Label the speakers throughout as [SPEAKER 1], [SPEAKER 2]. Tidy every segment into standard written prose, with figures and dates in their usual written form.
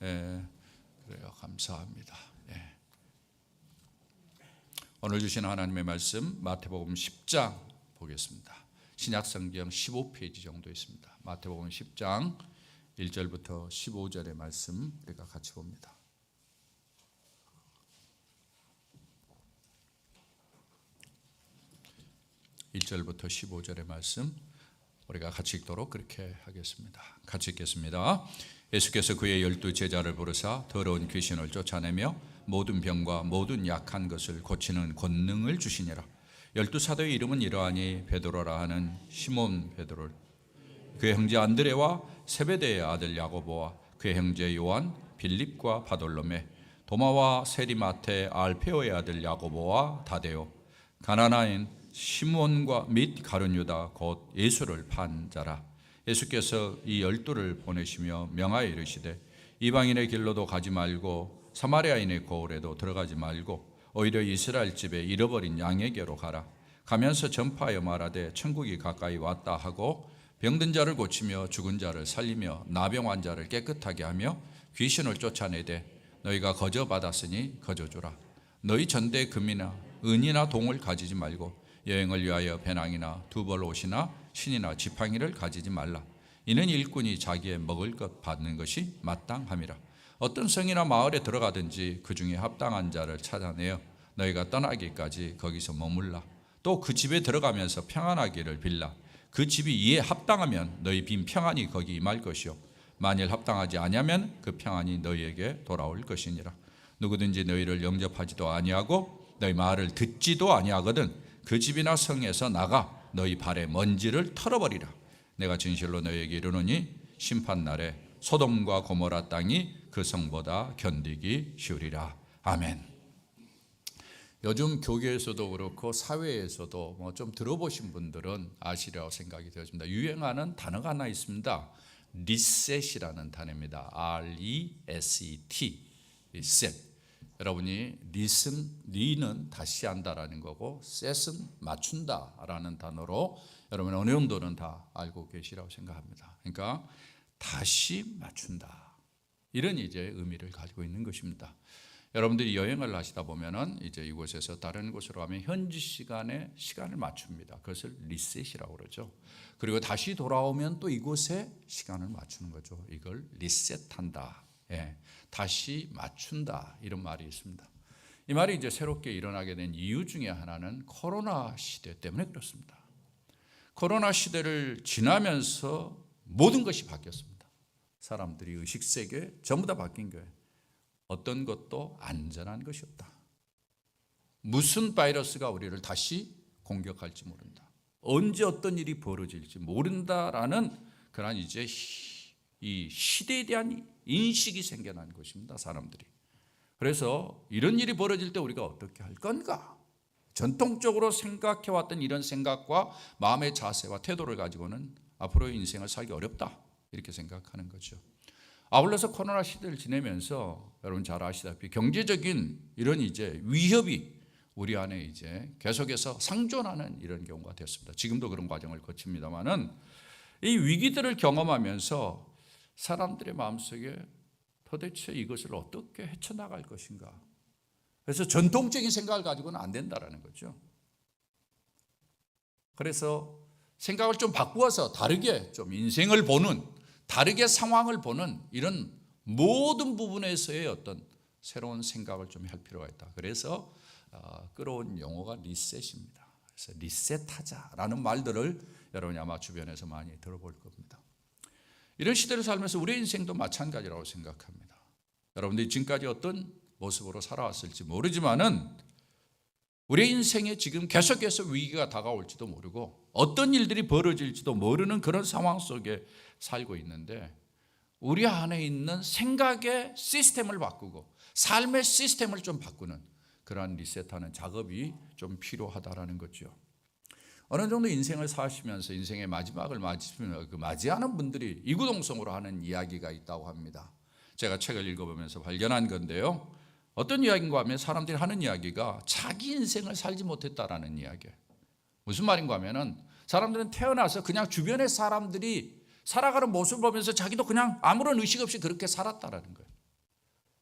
[SPEAKER 1] 그래요. 감사합니다. 예. 오늘 주신 하나님의 말씀 마태복음 10장 보겠습니다. 신약성경 15페이지 정도 있습니다. 마태복음 10장 1절부터 15절의 말씀 우리가 같이 봅니다. 1절부터 15절의 말씀 우리가 같이 읽도록 그렇게 하겠습니다. 같이 읽겠습니다. 예수께서 그의 12 제자를 부르사 더러운 귀신을 쫓아내며 모든 병과 모든 약한 것을 고치는 권능을 주시니라. 12사도의 이름은 이러하니 베드로라 하는 시몬 베드로, 그의 형제 안드레와 세베대의 아들 야고보와 그의 형제 요한, 빌립과 바돌로메, 도마와 세리마테 알페오의 아들 야고보와 다데오, 가나나인 시몬과 및 가룟 유다 곧 예수를 판 자라. 예수께서 이 12를 보내시며 명하여 이르시되 이방인의 길로도 가지 말고 사마리아인의 고을에도 들어가지 말고 오히려 이스라엘 집에 잃어버린 양에게로 가라. 가면서 전파하여 말하되 천국이 가까이 왔다 하고 병든 자를 고치며 죽은 자를 살리며 나병 환자를 깨끗하게 하며 귀신을 쫓아내되 너희가 거저 받았으니 거저 주라. 너희 전대 금이나 은이나 동을 가지지 말고 여행을 위하여 배낭이나 두벌 옷이나 신이나 지팡이를 가지지 말라. 이는 일꾼이 자기의 먹을 것 받는 것이 마땅함이라. 어떤 성이나 마을에 들어가든지 그 중에 합당한 자를 찾아내어 너희가 떠나기까지 거기서 머물라. 또 그 집에 들어가면서 평안하기를 빌라. 그 집이 이에 합당하면 너희 빈 평안이 거기 임할 것이요 만일 합당하지 아니하면 그 평안이 너희에게 돌아올 것이니라. 누구든지 너희를 영접하지도 아니하고 너희 말을 듣지도 아니하거든 그 집이나 성에서 나가 너희 발의 먼지를 털어버리라. 내가 진실로 너희에게 이르노니 심판날에 소돔과 고모라 땅이 그 성보다 견디기 쉬우리라. 아멘. 요즘 교계에서도 그렇고 사회에서도 뭐 좀 들어보신 분들은 아시리라고 생각이 되었습니다. 유행하는 단어가 하나 있습니다. 리셋이라는 단어입니다. R-E-S-E-T, 리셋. 여러분이 리는 다시 한다라는 거고 셋은 맞춘다라는 단어로 여러분 어느 정도는 다 알고 계시라고 생각합니다. 그러니까 다시 맞춘다, 이런 이제 의미를 가지고 있는 것입니다. 여러분들이 여행을 하시다 보면은 이제 이곳에서 다른 곳으로 가면 현지 시간에 시간을 맞춥니다. 그것을 리셋이라고 그러죠. 그리고 다시 돌아오면 또 이곳에 시간을 맞추는 거죠. 이걸 리셋한다. 예, 다시 맞춘다, 이런 말이 있습니다. 이 말이 이제 새롭게 일어나게 된 이유 중에 하나는 코로나 시대 때문에 그렇습니다. 코로나 시대를 지나면서 모든 것이 바뀌었습니다. 사람들이 의식세계 전부 다 바뀐 거예요. 어떤 것도 안전한 것이 없다. 무슨 바이러스가 우리를 다시 공격할지 모른다. 언제 어떤 일이 벌어질지 모른다라는 그런 이제 이 시대에 대한 인식이 생겨난 것입니다. 사람들이. 그래서 이런 일이 벌어질 때 우리가 어떻게 할 건가? 전통적으로 생각해왔던 이런 생각과 마음의 자세와 태도를 가지고는 앞으로의 인생을 살기 어렵다, 이렇게 생각하는 거죠. 아울러서 코로나 시대를 지내면서 여러분 잘 아시다시피 경제적인 이런 이제 위협이 우리 안에 이제 계속해서 상존하는 이런 경우가 됐습니다. 지금도 그런 과정을 거칩니다만은 이 위기들을 경험하면서 사람들의 마음속에 도대체 이것을 어떻게 헤쳐나갈 것인가. 그래서 전통적인 생각을 가지고는 안 된다라는 거죠. 그래서 생각을 좀 바꾸어서 다르게 좀 인생을 보는, 다르게 상황을 보는 이런 모든 부분에서의 어떤 새로운 생각을 좀 할 필요가 있다. 그래서 끌어온 용어가 리셋입니다. 그래서 리셋하자라는 말들을 여러분이 아마 주변에서 많이 들어볼 겁니다. 이런 시대를 살면서 우리의 인생도 마찬가지라고 생각합니다. 여러분들이 지금까지 어떤 모습으로 살아왔을지 모르지만은 우리의 인생에 지금 계속해서 위기가 다가올지도 모르고 어떤 일들이 벌어질지도 모르는 그런 상황 속에 살고 있는데 우리 안에 있는 생각의 시스템을 바꾸고 삶의 시스템을 좀 바꾸는 그러한 리셋하는 작업이 좀 필요하다라는 거죠. 어느 정도 인생을 사시면서 인생의 마지막을 맞이하는 분들이 이구동성으로 하는 이야기가 있다고 합니다. 제가 책을 읽어보면서 발견한 건데요. 어떤 이야기인가 하면 사람들이 하는 이야기가 자기 인생을 살지 못했다라는 이야기예요. 무슨 말인가 하면은 사람들은 태어나서 그냥 주변의 사람들이 살아가는 모습을 보면서 자기도 그냥 아무런 의식 없이 그렇게 살았다라는 거예요.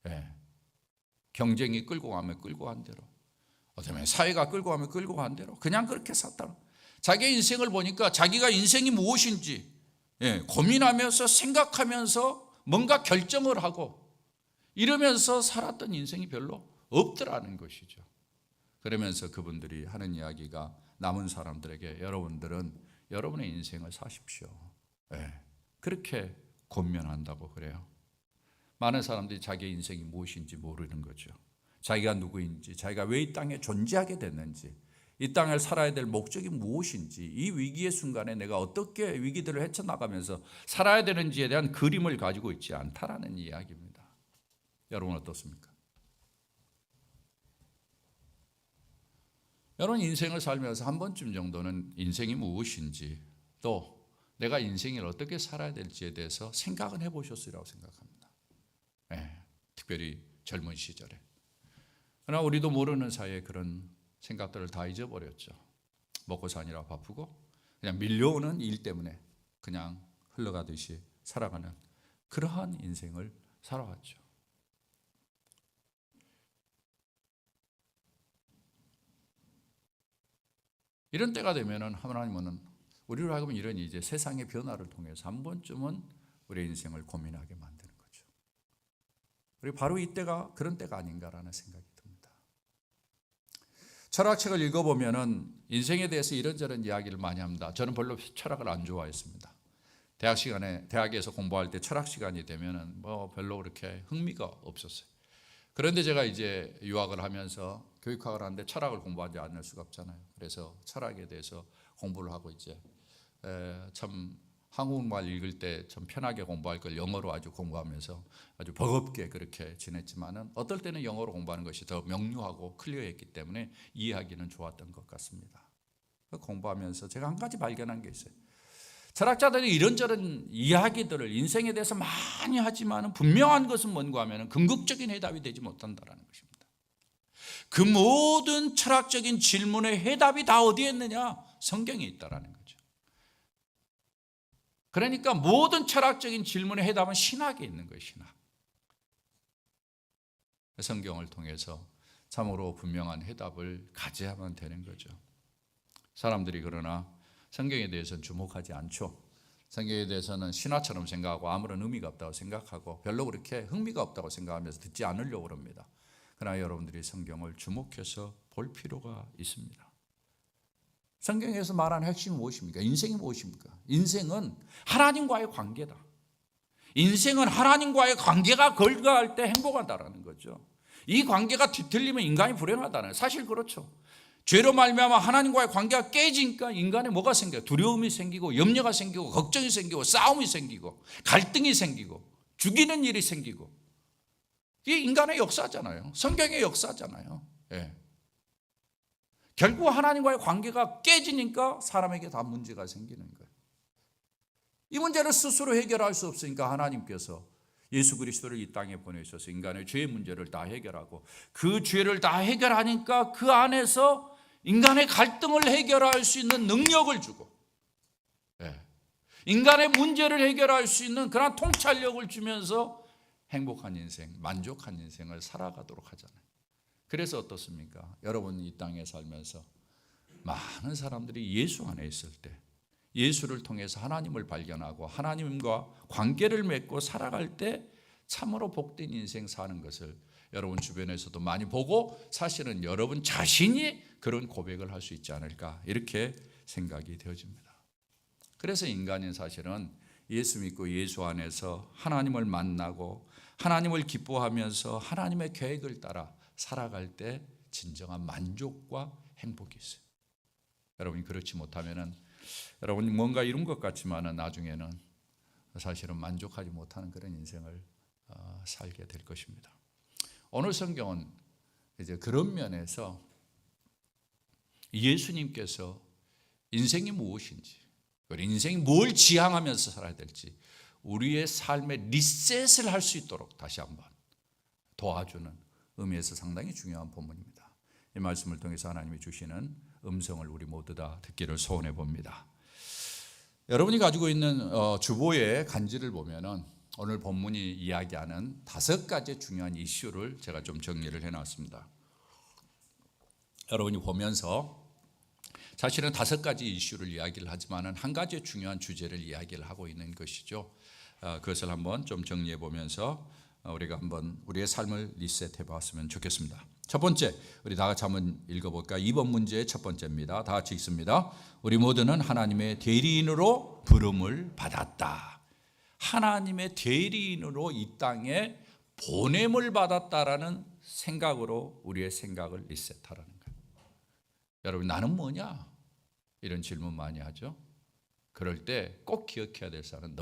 [SPEAKER 1] 예. 경쟁이 끌고 가면 끌고 간 대로, 어쩌면 사회가 끌고 가면 끌고 간 대로 그냥 그렇게 살다. 자기의 인생을 보니까 자기가 인생이 무엇인지 고민하면서 생각하면서 뭔가 결정을 하고 이러면서 살았던 인생이 별로 없더라는 것이죠. 그러면서 그분들이 하는 이야기가 남은 사람들에게 여러분들은 여러분의 인생을 사십시오. 그렇게 권면한다고 그래요. 많은 사람들이 자기의 인생이 무엇인지 모르는 거죠. 자기가 누구인지, 자기가 왜 이 땅에 존재하게 됐는지, 이 땅을 살아야 될 목적이 무엇인지, 이 위기의 순간에 내가 어떻게 위기들을 헤쳐나가면서 살아야 되는지에 대한 그림을 가지고 있지 않다라는 이야기입니다. 여러분 어떻습니까? 여러분 인생을 살면서 한 번쯤 정도는 인생이 무엇인지, 또 내가 인생을 어떻게 살아야 될지에 대해서 생각은 해보셨으리라고 생각합니다. 특별히 젊은 시절에. 그러나 우리도 모르는 사이에 그런 생각들을 다 잊어버렸죠. 먹고 사느라 바쁘고 그냥 밀려오는 일 때문에 그냥 흘러가듯이 살아가는 그러한 인생을 살아왔죠. 이런 때가 되면은 하나님은 우리로 하여금 이런 이제 세상의 변화를 통해서 한 번쯤은 우리의 인생을 고민하게 만드는 거죠. 그리고 바로 이때가 그런 때가 아닌가라는 생각이 듭니다. 철학책을 읽어보면은 인생에 대해서 이런저런 이야기를 많이 합니다. 저는 별로 철학을 안 좋아했습니다. 대학에서 공부할 때 철학 시간이 되면은 뭐 별로 그렇게 흥미가 없었어요. 그런데 제가 이제 유학을 하면서 교육학을 하는데 철학을 공부하지 않을 수가 없잖아요. 그래서 철학에 대해서 공부를 하고 이제 참 한국말 읽을 때 좀 편하게 공부할 걸 영어로 아주 공부하면서 아주 버겁게 그렇게 지냈지만은 어떨 때는 영어로 공부하는 것이 더 명료하고 클리어했기 때문에 이해하기는 좋았던 것 같습니다. 공부하면서 제가 한 가지 발견한 게 있어요. 철학자들이 이런저런 이야기들을 인생에 대해서 많이 하지만 분명한 것은 뭔가 하면 궁극적인 해답이 되지 못한다는 것입니다. 그 모든 철학적인 질문의 해답이 다 어디에 있느냐? 성경에 있다는 거죠. 그러니까 모든 철학적인 질문의 해답은 신학에 있는 거예요. 신학. 성경을 통해서 참으로 분명한 해답을 가져야만 되는 거죠. 사람들이 그러나 성경에 대해서는 주목하지 않죠. 성경에 대해서는 신화처럼 생각하고 아무런 의미가 없다고 생각하고 별로 그렇게 흥미가 없다고 생각하면서 듣지 않으려고 합니다. 그러나 여러분들이 성경을 주목해서 볼 필요가 있습니다. 성경에서 말하는 핵심이 무엇입니까? 인생이 무엇입니까? 인생은 하나님과의 관계다. 인생은 하나님과의 관계가 걸거할 때 행복하다라는 거죠. 이 관계가 뒤틀리면 인간이 불행하다는 거예요. 사실 그렇죠. 죄로 말미암아 하나님과의 관계가 깨지니까 인간에 뭐가 생겨요? 두려움이 생기고 염려가 생기고 걱정이 생기고 싸움이 생기고 갈등이 생기고 죽이는 일이 생기고, 이게 인간의 역사잖아요. 성경의 역사잖아요. 결국 하나님과의 관계가 깨지니까 사람에게 다 문제가 생기는 거예요. 이 문제를 스스로 해결할 수 없으니까 하나님께서 예수 그리스도를 이 땅에 보내셔서 인간의 죄의 문제를 다 해결하고, 그 죄를 다 해결하니까 그 안에서 인간의 갈등을 해결할 수 있는 능력을 주고, 인간의 문제를 해결할 수 있는 그런 통찰력을 주면서 행복한 인생, 만족한 인생을 살아가도록 하잖아요. 그래서 어떻습니까? 여러분 이 땅에 살면서 많은 사람들이 예수 안에 있을 때, 예수를 통해서 하나님을 발견하고 하나님과 관계를 맺고 살아갈 때 참으로 복된 인생 사는 것을 여러분 주변에서도 많이 보고, 사실은 여러분 자신이 그런 고백을 할 수 있지 않을까, 이렇게 생각이 되어집니다. 그래서 인간은 사실은 예수 믿고 예수 안에서 하나님을 만나고 하나님을 기뻐하면서 하나님의 계획을 따라 살아갈 때 진정한 만족과 행복이 있어요. 여러분이 그렇지 못하면은 여러분이 뭔가 이룬 것 같지만은 나중에는 사실은 만족하지 못하는 그런 인생을 살게 될 것입니다. 오늘 성경은 이제 그런 면에서 예수님께서 인생이 무엇인지, 그리고 인생이 뭘 지향하면서 살아야 될지, 우리의 삶의 리셋을 할 수 있도록 다시 한번 도와주는 의미에서 상당히 중요한 본문입니다. 이 말씀을 통해서 하나님이 주시는 음성을 우리 모두 다 듣기를 소원해 봅니다. 여러분이 가지고 있는 주보의 간지를 보면은 오늘 본문이 이야기하는 5가지 중요한 이슈를 제가 좀 정리를 해놨습니다. 여러분이 보면서 사실은 5가지 이슈를 이야기를 하지만 한 가지 중요한 주제를 이야기를 하고 있는 것이죠. 그것을 한번 좀 정리해 보면서 우리가 한번 우리의 삶을 리셋해 봤으면 좋겠습니다. 첫 번째, 우리 다 같이 한번 읽어볼까요? 2번 문제의 첫 번째입니다. 다 같이 읽습니다. 우리 모두는 하나님의 대리인으로 부름을 받았다. 하나님의 대리인으로 이 땅에 보냄을 받았다라는 생각으로 우리의 생각을 리셋하라는 거예요. 여러분, 나는 뭐냐? 이런 질문 많이 하죠. 그럴 때 꼭 기억해야 될 사람은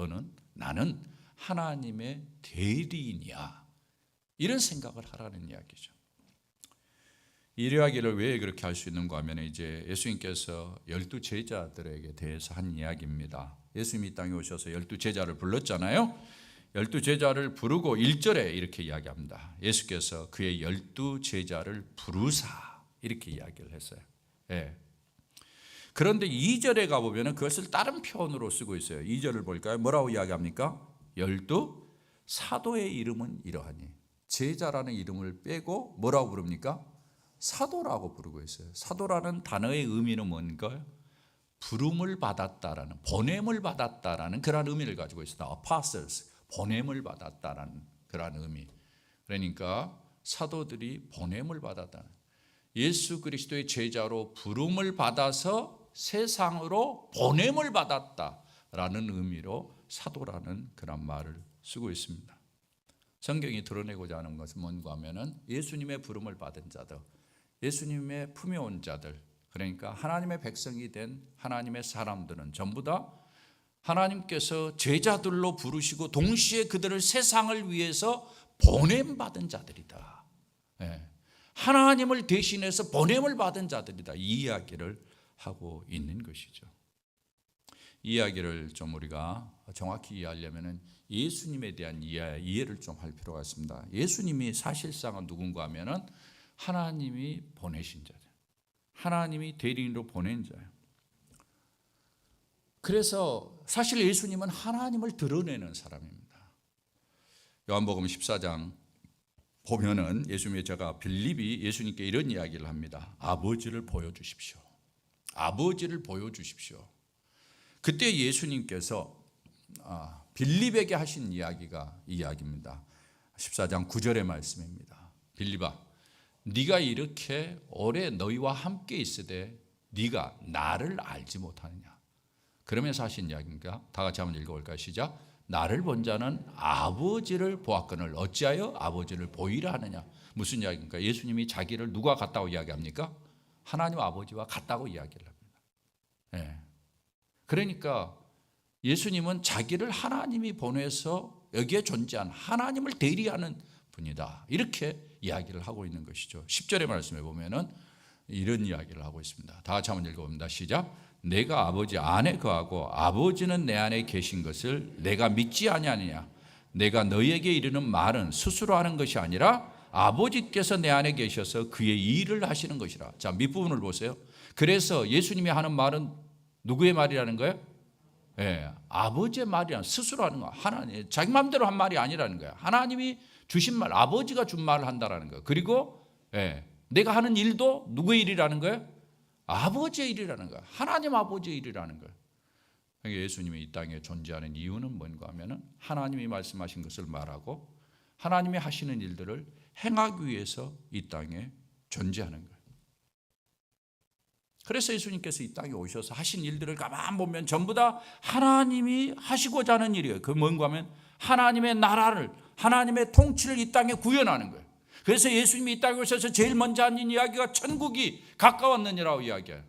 [SPEAKER 1] 나는 하나님의 대리인이야. 이런 생각을 하라는 이야기죠. 이 이야기를 왜 그렇게 할 수 있는가 하면 이제 예수님께서 12 제자들에게 대해서 한 이야기입니다. 예수님이 이 땅에 오셔서 12 제자를 불렀잖아요. 12 제자를 부르고 1절에 이렇게 이야기합니다. 예수께서 그의 12 제자를 부르사 이렇게 이야기를 했어요. 예. 그런데 2절에 가보면 그것을 다른 표현으로 쓰고 있어요. 2절을 볼까요? 뭐라고 이야기합니까? 12 사도의 이름은 이러하니. 제자라는 이름을 빼고 뭐라고 부릅니까? 사도라고 부르고 있어요. 사도라는 단어의 의미는 뭔가요? 부름을 받았다라는, 보냄을 받았다라는 그런 의미를 가지고 있습니다. apostles, 보냄을 받았다라는 그런 의미. 그러니까 사도들이 보냄을 받았다는, 예수 그리스도의 제자로 부름을 받아서 세상으로 보냄을 받았다라는 의미로 사도라는 그런 말을 쓰고 있습니다. 성경이 드러내고자 하는 것은 뭔가 하면은 예수님의 부름을 받은 자들, 예수님의 품에 온 자들, 그러니까 하나님의 백성이 된 하나님의 사람들은 전부 다 하나님께서 제자들로 부르시고 동시에 그들을 세상을 위해서 보냄받은 자들이다. 예. 하나님을 대신해서 보냄을 받은 자들이다. 이 이야기를 하고 있는 것이죠. 이 이야기를 좀 우리가 정확히 이해하려면 예수님에 대한 이해를 좀 할 필요가 있습니다. 예수님이 사실상은 누군가 하면은 하나님이 보내신 자예요. 하나님이 대리인으로 보낸 자예요. 그래서 사실 예수님은 하나님을 드러내는 사람입니다. 요한복음 14장 보면은 예수님의 제가 빌립이 예수님께 이런 이야기를 합니다. 아버지를 보여주십시오. 아버지를 보여주십시오. 그때 예수님께서 빌립에게 하신 이야기가 이 이야기입니다. 14장 9절의 말씀입니다. 빌립아, 네가 이렇게 오래 너희와 함께 있으되 네가 나를 알지 못하느냐. 그러면서 하신 이야기입니까? 다 같이 한번 읽어볼까요? 시작. 나를 본 자는 아버지를 보았거늘 어찌하여 아버지를 보이라 하느냐. 무슨 이야기입니까? 예수님이 자기를 누가 같다고 이야기합니까? 하나님 아버지와 같다고 이야기를 합니다. 네. 그러니까 예수님은 자기를 하나님이 보내서 여기에 존재한 하나님을 대리하는 분이다. 이렇게 이야기를 하고 있는 것이죠. 10절의 말씀에 보면은 이런 이야기를 하고 있습니다. 다 같이 한번 읽어봅니다. 시작. 내가 아버지 안에 거하고 아버지는 내 안에 계신 것을 내가 믿지 아니하느냐. 내가 너희에게 이르는 말은 스스로 하는 것이 아니라 아버지께서 내 안에 계셔서 그의 일을 하시는 것이라. 자, 밑부분을 보세요. 그래서 예수님이 하는 말은 누구의 말이라는 거예요? 예, 아버지의 말이란, 스스로 하는 거. 하나님, 자기 마음대로 한 말이 아니라는 거예요. 하나님이 주신 말, 아버지가 준 말을 한다라는 거예요. 그리고 내가 하는 일도 누구의 일이라는 거예요? 아버지의 일이라는 거예요. 하나님 아버지의 일이라는 거예요. 그러니까 예수님이 이 땅에 존재하는 이유는 뭔가 하면은 하나님이 말씀하신 것을 말하고 하나님이 하시는 일들을 행하기 위해서 이 땅에 존재하는 거예요. 그래서 예수님께서 이 땅에 오셔서 하신 일들을 가만 보면 전부 다 하나님이 하시고자 하는 일이에요. 그 뭔가 하면 하나님의 나라를, 하나님의 통치를 이 땅에 구현하는 거예요. 그래서 예수님이 이 땅에 오셔서 제일 먼저 하는 이야기가 천국이 가까웠느니라고 이야기해요.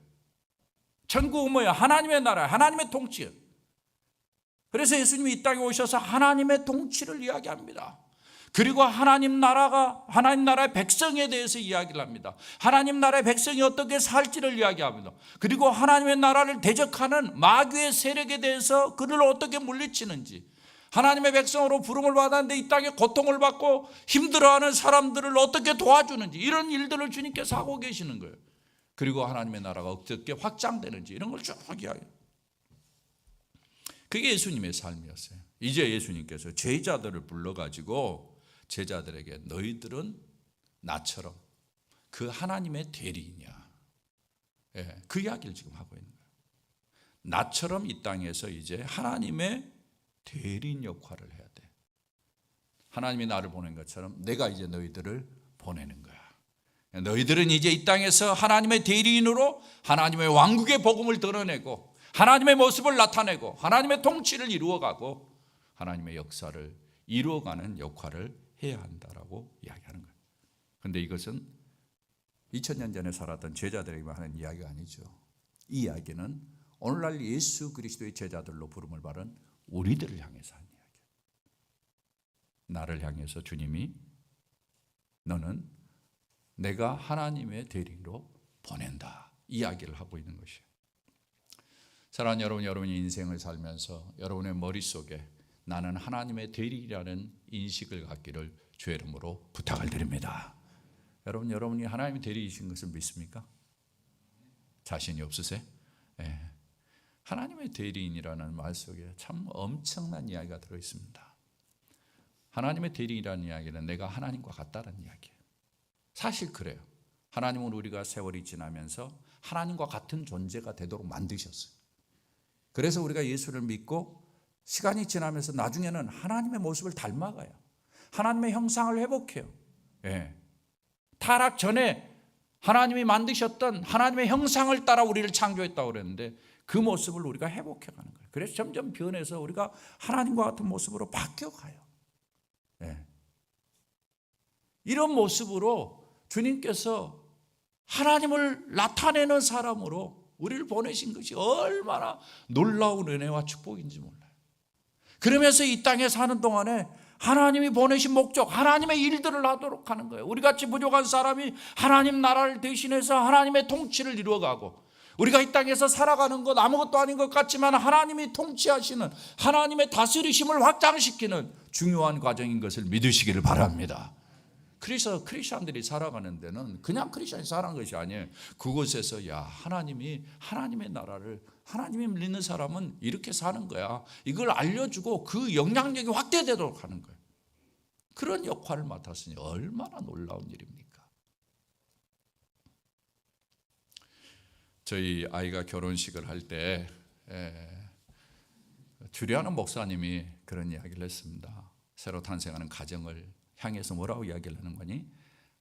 [SPEAKER 1] 천국은 뭐야? 하나님의 나라, 하나님의 통치예요. 그래서 예수님이 이 땅에 오셔서 하나님의 통치를 이야기합니다. 그리고 하나님 나라의 백성에 대해서 이야기를 합니다. 하나님 나라의 백성이 어떻게 살지를 이야기합니다. 그리고 하나님의 나라를 대적하는 마귀의 세력에 대해서 그를 어떻게 물리치는지, 하나님의 백성으로 부름을 받았는데 이 땅에 고통을 받고 힘들어하는 사람들을 어떻게 도와주는지, 이런 일들을 주님께서 하고 계시는 거예요. 그리고 하나님의 나라가 어떻게 확장되는지 이런 걸 쭉 이야기해요. 그게 예수님의 삶이었어요. 이제 예수님께서 제자들을 불러가지고 제자들에게 너희들은 나처럼 그 하나님의 대리인이야. 예, 그 이야기를 지금 하고 있는 거예요. 나처럼 이 땅에서 이제 하나님의 대리인 역할을 해야 돼. 하나님이 나를 보낸 것처럼 내가 이제 너희들을 보내는 거야. 너희들은 이제 이 땅에서 하나님의 대리인으로 하나님의 왕국의 복음을 드러내고 하나님의 모습을 나타내고 하나님의 통치를 이루어가고 하나님의 역사를 이루어가는 역할을 해야 한다라고 이야기하는 거예요. 그런데 이것은 2000년 전에 살았던 제자들에게만 하는 이야기가 아니죠. 이 이야기는 오늘날 예수 그리스도의 제자들로 부름을 받은 우리들을 향해서 하는 이야기예요. 나를 향해서 주님이 너는 내가 하나님의 대리인으로 보낸다, 이야기를 하고 있는 것이에요. 사랑하는 여러분, 여러분이 인생을 살면서 여러분의 머릿속에 나는 하나님의 대리인이라는 인식을 갖기를 주의 이름으로 부탁을 드립니다. 여러분이 하나님의 대리이신 것을 믿습니까? 자신이 없으세요? 네. 하나님의 대리인이라는 말 속에 참 엄청난 이야기가 들어있습니다. 하나님의 대리인이라는 이야기는 내가 하나님과 같다는 이야기예요. 사실 그래요. 하나님은 우리가 세월이 지나면서 하나님과 같은 존재가 되도록 만드셨어요. 그래서 우리가 예수를 믿고 시간이 지나면서 나중에는 하나님의 모습을 닮아가요. 하나님의 형상을 회복해요. 예. 타락 전에 하나님이 만드셨던 하나님의 형상을 따라 우리를 창조했다고 그랬는데 그 모습을 우리가 회복해가는 거예요. 그래서 점점 변해서 우리가 하나님과 같은 모습으로 바뀌어가요. 예. 이런 모습으로 주님께서 하나님을 나타내는 사람으로 우리를 보내신 것이 얼마나 놀라운 은혜와 축복인지 몰라요. 그러면서 이 땅에 사는 동안에 하나님이 보내신 목적, 하나님의 일들을 하도록 하는 거예요. 우리같이 부족한 사람이 하나님 나라를 대신해서 하나님의 통치를 이루어가고, 우리가 이 땅에서 살아가는 것 아무것도 아닌 것 같지만 하나님이 통치하시는, 하나님의 다스리심을 확장시키는 중요한 과정인 것을 믿으시기를 바랍니다. 그래서 크리스천들이 살아가는 데는 그냥 크리스천이 살아가는 것이 아니에요. 그곳에서 하나님이 하나님의 나라를, 하나님이 믿는 사람은 이렇게 사는 거야, 이걸 알려주고 그 영향력이 확대되도록 하는 거예요. 그런 역할을 맡았으니 얼마나 놀라운 일입니까? 저희 아이가 결혼식을 할 때 주리하는 목사님이 그런 이야기를 했습니다. 새로 탄생하는 가정을 향해서 뭐라고 이야기를 하는 거니?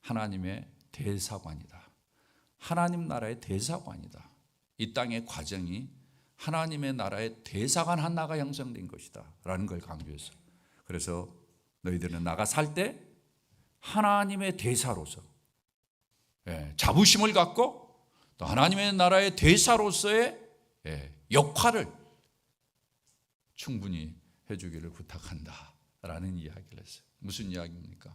[SPEAKER 1] 하나님의 대사관이다. 하나님 나라의 대사관이다. 이 땅의 과정이 하나님의 나라의 대사관 하나가 형성된 것이다 라는 걸 강조했어요. 그래서 너희들은 나가 살 때 하나님의 대사로서 자부심을 갖고 또 하나님의 나라의 대사로서의 역할을 충분히 해주기를 부탁한다 라는 이야기를 했어요. 무슨 이야기입니까?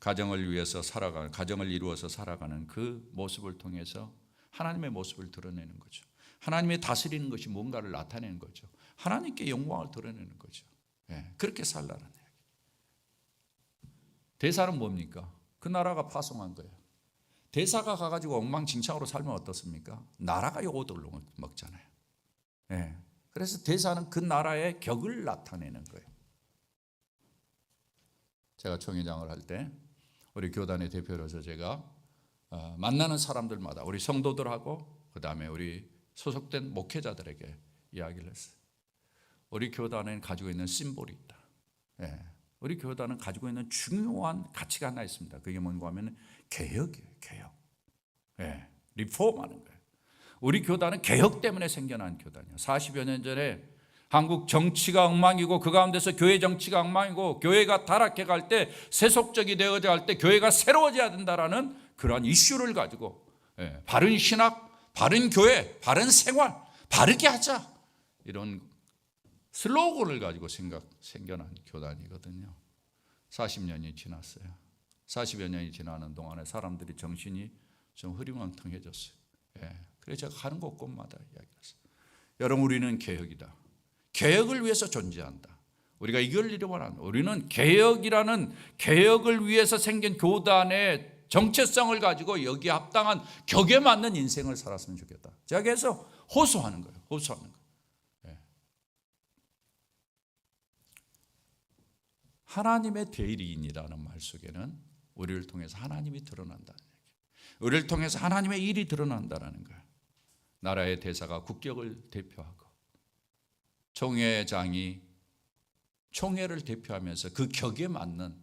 [SPEAKER 1] 가정을 위해서 살아가는, 가정을 이루어서 살아가는 그 모습을 통해서 하나님의 모습을 드러내는 거죠. 하나님의 다스리는 것이 뭔가를 나타내는 거죠. 하나님께 영광을 드러내는 거죠. 그렇게 살라는 이야기. 대사는 뭡니까? 그 나라가 파송한 거예요. 대사가 가가지고 엉망진창으로 살면 어떻습니까? 나라가 요거들로 먹잖아요. 그래서 대사는 그 나라의 격을 나타내는 거예요. 제가 총회장을 할 때 우리 교단의 대표로서 제가 만나는 사람들마다 우리 성도들하고 그 다음에 우리 소속된 목회자들에게 이야기를 했어요. 우리 교단은 가지고 있는 심볼이 있다. 우리 교단은 가지고 있는 중요한 가치가 하나 있습니다. 그게 뭔가 하면 개혁이에요. 개혁. 리폼하는 거예요. 우리 교단은 개혁 때문에 생겨난 교단이에요. 40여 년 전에 한국 정치가 엉망이고 그 가운데서 교회 정치가 엉망이고 교회가 타락해 갈 때, 세속적이 되어져 갈 때 교회가 새로워져야 된다라는 그러한 이슈를 가지고 바른 신학, 바른 교회, 바른 생활, 바르게 하자, 이런 슬로건을 가지고 생겨난 교단이거든요. 40년이 지났어요. 40여 년이 지나는 동안에 사람들이 정신이 좀 흐리멍텅해졌어요. 그래서 제가 가는 곳곳마다 이야기했어요. 여러분, 우리는 개혁이다. 개혁을 위해서 존재한다. 우리가 이걸 잃어버리면 안 돼. 우리는 개혁이라는, 개혁을 위해서 생긴 교단의 정체성을 가지고 여기에 합당한 격에 맞는 인생을 살았으면 좋겠다. 제가 계속 호소하는 거예요. 호소하는 거예요. 하나님의 대리인이라는 말 속에는 우리를 통해서 하나님이 드러난다는 얘기예요. 우리를 통해서 하나님의 일이 드러난다는 거예요. 나라의 대사가 국격을 대표하고 총회장이 총회를 대표하면서 그 격에 맞는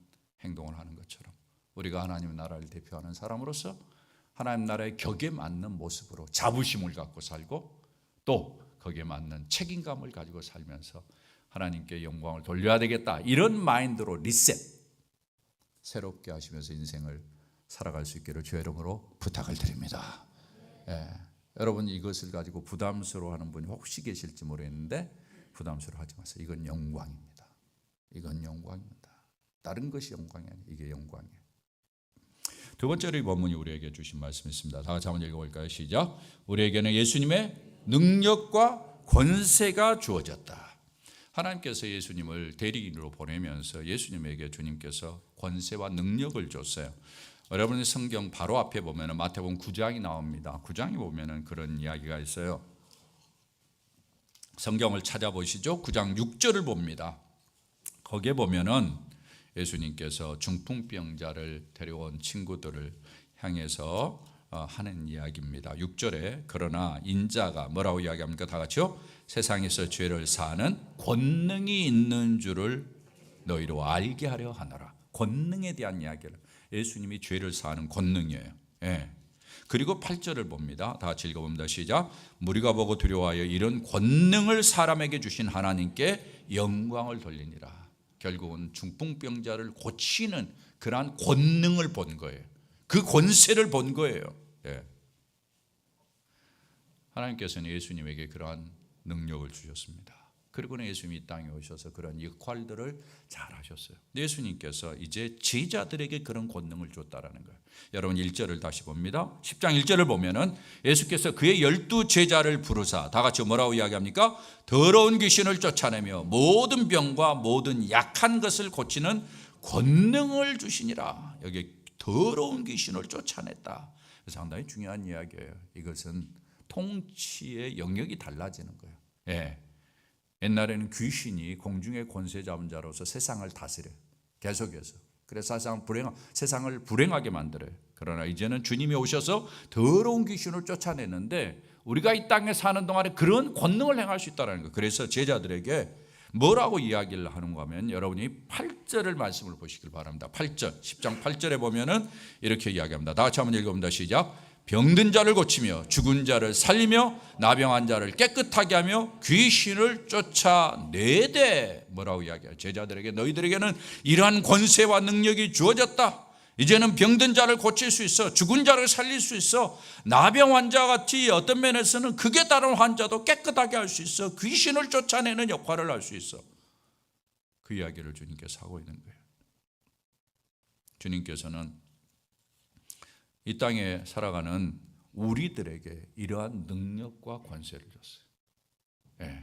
[SPEAKER 1] 행동을 하는 것처럼 우리가 하나님의 나라를 대표하는 사람으로서 하나님 나라의 격에 맞는 모습으로 자부심을 갖고 살고 또 거기에 맞는 책임감을 가지고 살면서 하나님께 영광을 돌려야 되겠다, 이런 마인드로 리셋, 새롭게 하시면서 인생을 살아갈 수 있기를 주의 이름으로 부탁을 드립니다. 여러분, 이것을 가지고 부담스러워하는 분이 혹시 계실지 모르겠는데 부담스러워하지 마세요. 이건 영광입니다. 이건 영광입니다. 다른 것이 영광이 아니에요. 이게 영광이에요. 두 번째로 이 본문이 우리에게 주신 말씀이 있습니다. 다 같이 한번 읽어볼까요? 시작. 우리에게는 예수님의 능력과 권세가 주어졌다. 하나님께서 예수님을 대리인으로 보내면서 예수님에게 주님께서 권세와 능력을 줬어요. 여러분, 성경 바로 앞에 보면 마태복음 9장이 나옵니다. 9장에 보면 그런 이야기가 있어요. 성경을 찾아보시죠. 9장 6절을 봅니다. 거기에 보면은 예수님께서 중풍병자를 데려온 친구들을 향해서 하는 이야기입니다. 6절에 그러나 인자가 뭐라고 이야기합니까? 다 같이요. 세상에서 죄를 사하는 권능이 있는 줄을 너희로 알게 하려 하노라. 권능에 대한 이야기를, 예수님이 죄를 사하는 권능이에요. 그리고 8절을 봅니다. 다 같이 읽어봅니다. 시작. 무리가 보고 두려워하여 이런 권능을 사람에게 주신 하나님께 영광을 돌리니라. 결국은 중풍병자를 고치는 그러한 권능을 본 거예요. 그 권세를 본 거예요. 하나님께서는 예수님에게 그러한 능력을 주셨습니다. 그리고는 예수님이 이 땅에 오셔서 그런 역할들을 잘 하셨어요. 예수님께서 이제 제자들에게 그런 권능을 줬다라는 거예요. 여러분 1절을 다시 봅니다. 10장 1절을 보면은 예수께서 그의 12 제자를 부르사 다 같이 뭐라고 이야기합니까? 더러운 귀신을 쫓아내며 모든 병과 모든 약한 것을 고치는 권능을 주시니라. 여기 더러운 귀신을 쫓아냈다. 상당히 중요한 이야기예요. 이것은 통치의 영역이 달라지는 거예요. 옛날에는 귀신이 공중의 권세 잡은 자로서 세상을 다스려요. 계속해서. 그래서 세상을 불행하게 만들어요. 그러나 이제는 주님이 오셔서 더러운 귀신을 쫓아내는데 우리가 이 땅에 사는 동안에 그런 권능을 행할 수 있다는 거예요. 그래서 제자들에게 뭐라고 이야기를 하는가 하면 여러분이 8절을 말씀을 보시길 바랍니다. 8절, 10장 8절에 보면은 이렇게 이야기합니다. 다 같이 한번 읽어봅니다. 시작. 병든 자를 고치며 죽은 자를 살리며 나병한 자를 깨끗하게 하며 귀신을 쫓아내되 뭐라고 이야기해요? 제자들에게 너희들에게는 이러한 권세와 능력이 주어졌다. 이제는 병든 자를 고칠 수 있어. 죽은 자를 살릴 수 있어. 나병 환자같이 어떤 면에서는 극에 따른 환자도 깨끗하게 할 수 있어. 귀신을 쫓아내는 역할을 할 수 있어. 그 이야기를 주님께서 하고 있는 거예요. 주님께서는 이 땅에 살아가는 우리들에게 이러한 능력과 권세를 줬어요.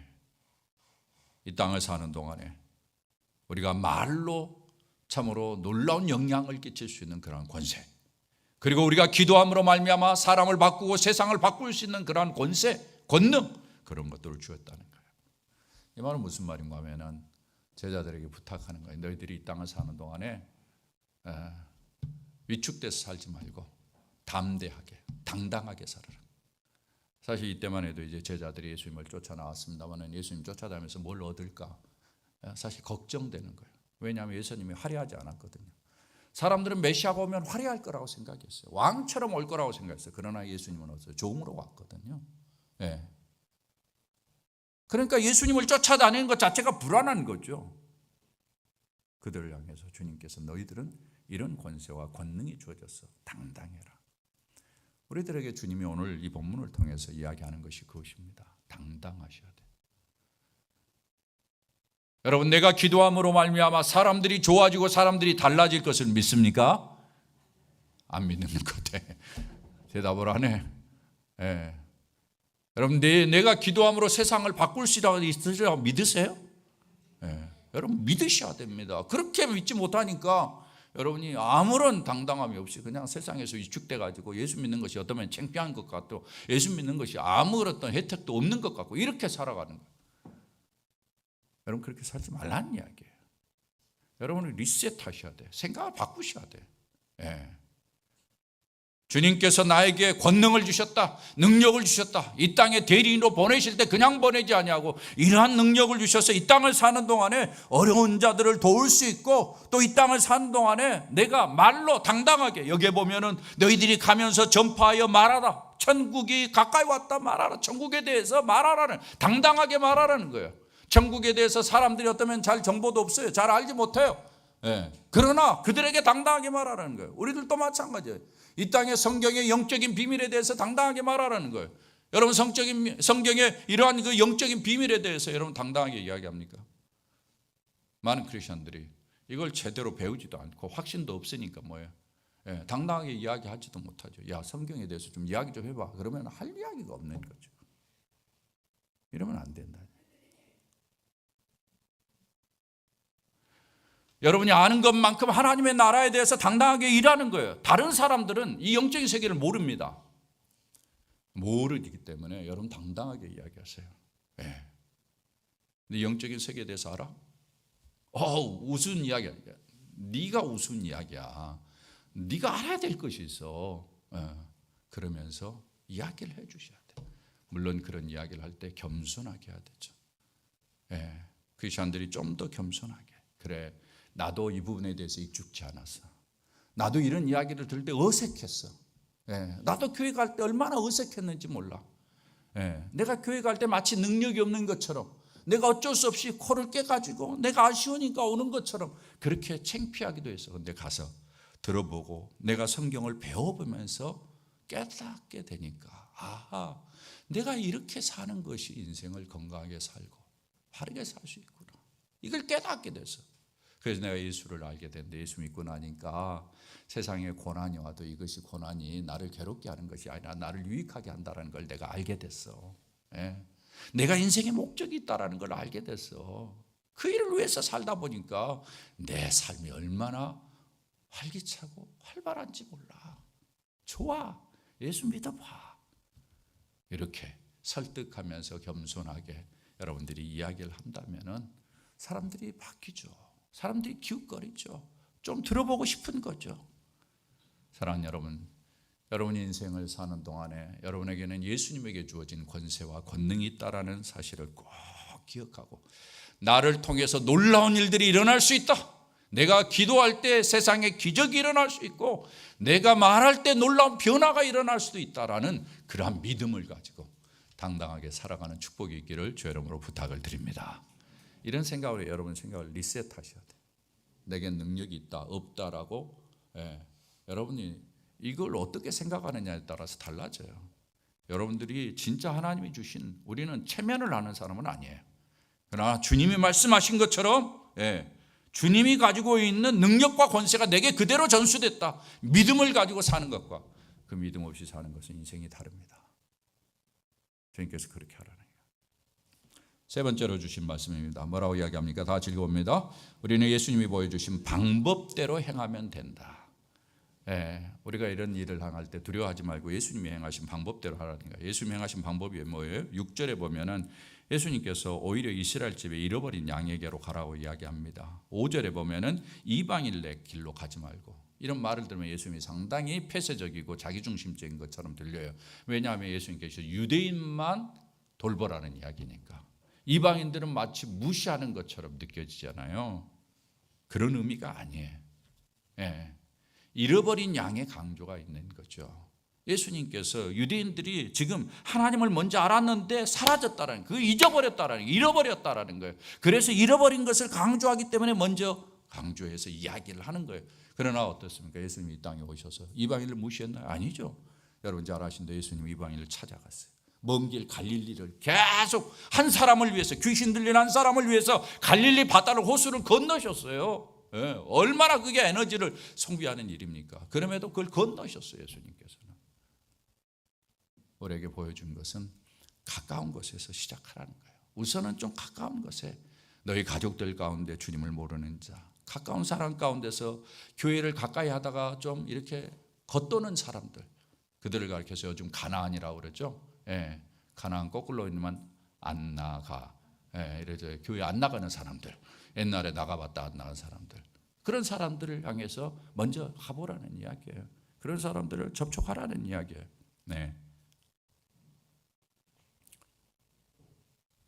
[SPEAKER 1] 이 땅을 사는 동안에 우리가 말로 참으로 놀라운 영향을 끼칠 수 있는 그러한 권세, 그리고 우리가 기도함으로 말미암아 사람을 바꾸고 세상을 바꿀 수 있는 그러한 권세, 권능, 그런 것들을 주었다는 거예요. 이 말은 무슨 말인가 하면은 제자들에게 부탁하는 거예요. 너희들이 이 땅을 사는 동안에 위축돼서 살지 말고 담대하게, 당당하게 살아라. 사실 이때만 해도 이제 제자들이 예수님을 쫓아나왔습니다만 예수님 쫓아다니면서 뭘 얻을까 사실 걱정되는 거예요. 왜냐하면 예수님이 화려하지 않았거든요. 사람들은 메시아가 오면 화려할 거라고 생각했어요. 왕처럼 올 거라고 생각했어요. 그러나 예수님은 어디서 종으로 왔거든요. 그러니까 예수님을 쫓아다니는 것 자체가 불안한 거죠. 그들을 향해서 주님께서 너희들은 이런 권세와 권능이 주어졌어. 당당해라. 우리들에게 주님이 오늘 이 본문을 통해서 이야기하는 것이 그것입니다. 당당하셔야 돼. 여러분, 내가 기도함으로 말미암아 사람들이 좋아지고 사람들이 달라질 것을 믿습니까? 안 믿는 것 같아. 대답을 안 해. 여러분, 내가 기도함으로 세상을 바꿀 수 있으리라고 믿으세요? 여러분, 믿으셔야 됩니다. 그렇게 믿지 못하니까 여러분이 아무런 당당함이 없이 그냥 세상에서 위축돼 가지고 예수 믿는 것이 어쩌면 창피한 것 같고 예수 믿는 것이 아무런 어떤 혜택도 없는 것 같고 이렇게 살아가는 거예요. 여러분, 그렇게 살지 말라는 이야기예요. 여러분이 리셋하셔야 돼. 생각을 바꾸셔야 돼. 예. 주님께서 나에게 권능을 주셨다, 능력을 주셨다. 이 땅에 대리인으로 보내실 때 그냥 보내지 아니하고 이러한 능력을 주셔서 이 땅을 사는 동안에 어려운 자들을 도울 수 있고, 또 이 땅을 사는 동안에 내가 말로 당당하게, 여기에 보면은 너희들이 가면서 전파하여 말하라, 천국이 가까이 왔다 말하라, 천국에 대해서 말하라는, 당당하게 말하라는 거예요. 천국에 대해서 사람들이 어쩌면 잘 정보도 없어요. 잘 알지 못해요. 예. 그러나 그들에게 당당하게 말하라는 거예요. 우리들도 마찬가지예요. 이 땅의 성경의 영적인 비밀에 대해서 당당하게 말하라는 거예요. 여러분, 성경의 이러한 그 영적인 비밀에 대해서 여러분 당당하게 이야기합니까? 많은 크리스천들이 이걸 제대로 배우지도 않고 확신도 없으니까 뭐예요? 예, 당당하게 이야기하지도 못하죠. 야, 성경에 대해서 좀 이야기 좀 해봐. 그러면 할 이야기가 없는 거죠. 이러면 안 된다. 여러분이 아는 것만큼 하나님의 나라에 대해서 당당하게 일하는 거예요. 다른 사람들은 이 영적인 세계를 모릅니다. 모르기 때문에 여러분 당당하게 이야기하세요. 네. 근데 영적인 세계에 대해서 알아? 우스운 이야기야. 네가 우스운 이야기야. 네가 알아야 될 것이 있어. 그러면서 이야기를 해 주셔야 돼. 물론 그런 이야기를 할 때 겸손하게 해야 되죠. 크리스천들이 좀 더 겸손하게. 그래, 나도 이 부분에 대해서 익숙지 않았어. 나도 이런 이야기를 들을 때 어색했어. 나도 교회 갈 때 얼마나 어색했는지 몰라. 내가 교회 갈 때 마치 능력이 없는 것처럼, 내가 어쩔 수 없이 코를 깨가지고 내가 아쉬우니까 오는 것처럼 그렇게 창피하기도 했어. 근데 가서 들어보고 내가 성경을 배워보면서 깨닫게 되니까, 아하, 내가 이렇게 사는 것이 인생을 건강하게 살고 바르게 살 수 있구나. 이걸 깨닫게 됐어. 그래서 내가 예수를 알게 됐는데, 예수 믿고 나니까 세상에 고난이 와도 이것이 고난이 나를 괴롭게 하는 것이 아니라 나를 유익하게 한다는 걸 내가 알게 됐어. 내가 인생의 목적이 있다는 걸 알게 됐어. 그 일을 위해서 살다 보니까 내 삶이 얼마나 활기차고 활발한지 몰라. 좋아, 예수 믿어봐. 이렇게 설득하면서 겸손하게 여러분들이 이야기를 한다면 사람들이 바뀌죠. 사람들이 기웃거리죠. 좀 들어보고 싶은 거죠. 사랑하는 여러분, 여러분의 인생을 사는 동안에 여러분에게는 예수님에게 주어진 권세와 권능이 있다는 사실을 꼭 기억하고, 나를 통해서 놀라운 일들이 일어날 수 있다. 내가 기도할 때 세상에 기적이 일어날 수 있고, 내가 말할 때 놀라운 변화가 일어날 수도 있다라는 그러한 믿음을 가지고 당당하게 살아가는 축복이 있기를 주 여러분으로 부탁을 드립니다. 이런 생각으로 여러분 생각을 리셋하셔야 돼요. 내게 능력이 있다, 없다라고. 여러분이 이걸 어떻게 생각하느냐에 따라서 달라져요. 여러분들이 진짜 하나님이 주신, 우리는 체면을 하는 사람은 아니에요. 그러나 주님이 말씀하신 것처럼 주님이 가지고 있는 능력과 권세가 내게 그대로 전수됐다. 믿음을 가지고 사는 것과 그 믿음 없이 사는 것은 인생이 다릅니다. 주님께서 그렇게 하라는 거예요. 세 번째로 주신 말씀입니다. 뭐라고 이야기합니까? 다 읽어봅니다. 우리는 예수님이 보여주신 방법대로 행하면 된다. 우리가 이런 일을 행할 때 두려워하지 말고 예수님이 행하신 방법대로 하라는 거예요. 예수님이 행하신 방법이 뭐예요? 6절에 보면은 예수님께서 오히려 이스라엘 집에 잃어버린 양에게로 가라고 이야기합니다. 5절에 보면은 이방인의 길로 가지 말고. 이런 말을 들으면 예수님이 상당히 폐쇄적이고 자기중심적인 것처럼 들려요. 왜냐하면 예수님께서 유대인만 돌보라는 이야기니까. 이방인들은 마치 무시하는 것처럼 느껴지잖아요. 그런 의미가 아니에요. 잃어버린 양의 강조가 있는 거죠. 예수님께서 유대인들이 지금 하나님을 먼저 알았는데 사라졌다라는, 그 잊어버렸다라는, 잃어버렸다라는 거예요. 그래서 잃어버린 것을 강조하기 때문에 먼저 강조해서 이야기를 하는 거예요. 그러나 어떻습니까? 예수님이 이 땅에 오셔서 이방인을 무시했나요? 아니죠. 여러분 잘 아신데 예수님 이방인을 찾아갔어요. 먼 길 갈릴리를 계속 한 사람을 위해서, 귀신 들린 한 사람을 위해서 갈릴리 바다를, 호수를 건너셨어요. 얼마나 그게 에너지를 소비하는 일입니까? 그럼에도 그걸 건너셨어요. 예수님께서는. 우리에게 보여준 것은 가까운 곳에서 시작하라는 거예요. 우선은 좀 가까운 곳에, 너희 가족들 가운데 주님을 모르는 자, 가까운 사람 가운데서 교회를 가까이 하다가 좀 이렇게 겉도는 사람들, 그들을 가르쳐서 요즘 가나안이라고 그러죠. 가나안 거꾸로 있으면 안 나가. 이래서 교회 안 나가는 사람들, 옛날에 나가봤다 안 나간 사람들, 그런 사람들을 향해서 먼저 가보라는 이야기예요. 그런 사람들을 접촉하라는 이야기예요. 네.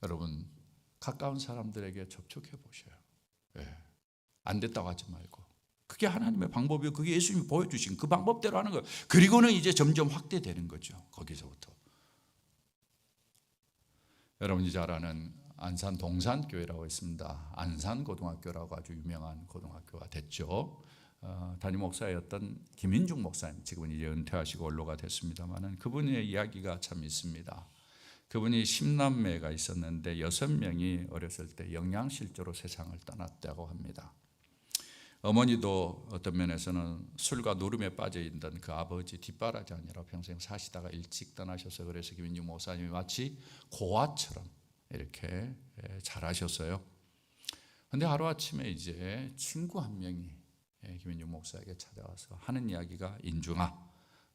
[SPEAKER 1] 여러분, 가까운 사람들에게 접촉해 보셔요. 네. 안 됐다고 하지 말고. 그게 하나님의 방법이고 그게 예수님이 보여주신 그 방법대로 하는 거예요. 그리고는 이제 점점 확대되는 거죠. 거기서부터. 여러분이 잘 아는 안산 동산교회라고 있습니다. 안산고등학교라고 아주 유명한 고등학교가 됐죠. 담임 목사였던 김인중 목사님, 지금은 이제 은퇴하시고 원로가 됐습니다만 그분의 이야기가 참 있습니다. 그분이 10남매가 있었는데 6명이 어렸을 때 영양실조로 세상을 떠났다고 합니다. 어머니도 어떤 면에서는 술과 노름에 빠져있던 그 아버지 뒷바라지 아니라 평생 사시다가 일찍 떠나셔서 그래서 김인중 목사님이 마치 고아처럼 이렇게 잘하셨어요. 그런데 하루아침에 이제 친구 한 명이 김인중 목사에게 찾아와서 하는 이야기가 인중아,